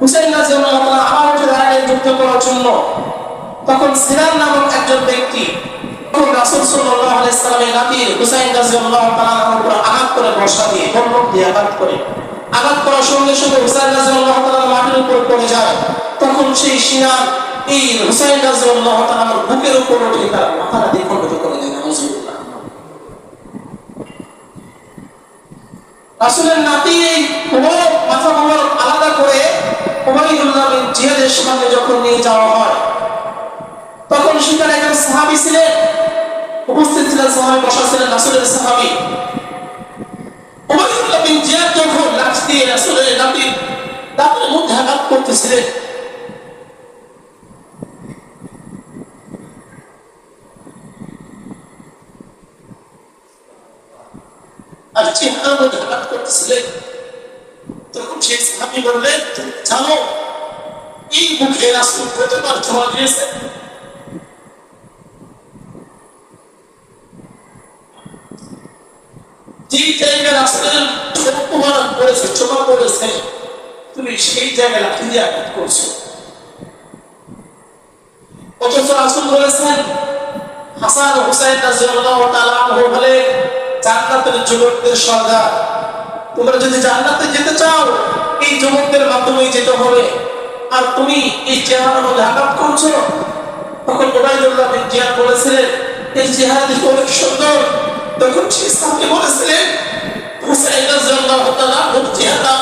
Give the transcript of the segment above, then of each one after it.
হুসাইন রাদিয়াল্লাহু তাআলা আবার উঠে দাঁড়ালেন যুদ্ধ করার জন্য। তখন সিনান নামক একজন ব্যক্তি রাসূল সাল্লাল্লাহু আলাইহি সাল্লামের নাতি হুসাইন রাদিয়াল্লাহু তাআলার উপর আঘাত করে বর্ষা দিয়ে বন্দুক দিয়ে আঘাত করার সঙ্গে সঙ্গে হুসাইন রাদিয়াল্লাহু তাআলা মাটির উপর পড়ে যায়। তখন সেই সিনান এই হুসাইন রাদিয়াল্লাহু তাআলার বুকের উপর উঠে তার মাথাটা দ্বিখণ্ডিত করে দেয়। নাউযুবিল্লাহ। রাসূলের নাতি এই মাথা মোবারক আলাদা করে উবাইদুল্লাহ বিন জিয়াদের সামনে যখন নিয়ে যাওয়া হয়, তখন সেখানে একজন সাহাবী ছিলেন, উপস্থিত ছিলেন, সাহাবী বসা ছিলেন, রাসূলের সাহাবী। উবাইদুল্লাহ বিন জিয়াদ যখন লাঠি দিয়ে রাসূলের নাতির দাঁতের মধ্যে আঘাত করতেছিলেন, আর চেহারার মধ্যে আঘাত করতেছিলেন, তখন সেই সাহাবী বললেন, জানো এই মুখে রাসূল কতবার ছোঁয়া দিয়েছে? যে জায়গায় রাসূলের অপমান করেছে, ছোঁয়া করেছে, তুমি সেই জায়গায় লাঠি দিয়ে আঘাত করছো। অথচ রাসূল বলেছেন হাসান ও হুসাইন রাদিয়াল্লাহু তাআলা আনহু হলে জান্নাতের যুবকদের সর্দার। তোমরা যদি জান্নাতে যেতে চাও এই যুবকদের মাধ্যমেই যেতে হবে, আর তুমি এই চেহারার মধ্যে আঘাত করছো। তখন উবাইদুল্লাহ বিন জিয়াদ বলেছিলেন, এই চেহারা দেখে অনেক সুন্দর। তখন সেই সাহাবী বলেছিলেন, হুসাইন রাদিয়াল্লাহু তাআলা ওর চেহারা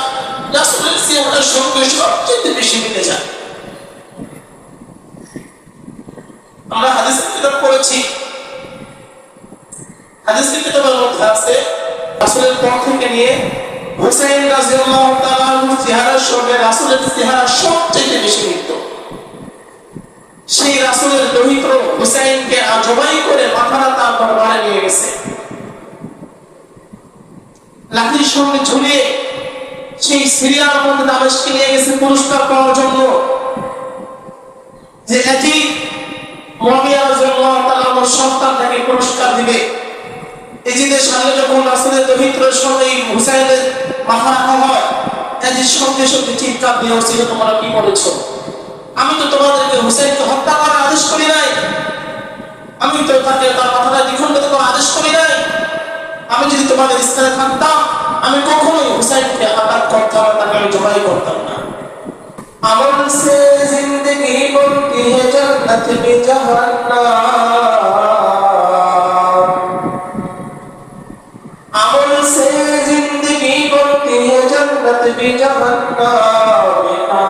রাসূলের চেহারার সঙ্গে সবচেয়ে বেশি মিলে যায়। আমরা হাদিসের কিতাব পড়েছি, হাদিসের কিতাবের মধ্যে আছে রাসূলের পর থেকে নিয়ে হুসাইন রাদিয়াল্লাহু তাআলার চেহারার সঙ্গে রাসূলের চেহারা সবচেয়ে বেশি মিলত। সেই রাসূলের দৌহিত্র হুসাইনকে জবাই করে মাথাটা তার দরবারে নিয়ে গেছে, লাঠির সঙ্গে ঝুলিয়ে সেই সিরিয়ার মধ্যে দামেস্কে নিয়ে গেছে পুরস্কার পাওয়ার জন্য, যে এটি মুআবিয়া রাদিয়াল্লাহু তাআলা আমার সন্তানটাকে পুরস্কার দিবে। এজিদের সামনে যখন রাসূলের দৌহিত্রের সঙ্গে হুসাইনের মাথা রাখা হয়, এজিদ সঙ্গে সঙ্গে চিৎকার দিয়ে উঠছিল, তোমরা কি করেছো? আমি তো তোমাদেরকে হুসাইনকে হত্যা করার আদেশ করি নাই, আমি তো তাকে তার মাথাটা দ্বিখণ্ডিত করার আদেশ করি নাই। আমি যদি তোমাদের স্থানে থাকতাম আমি কখনোই হুসাইনকে আঘাত করতাম না, তাকে আমি জবাই করতাম না। আমল সে জিंदगी बनती है जन्नत में जहन्नम।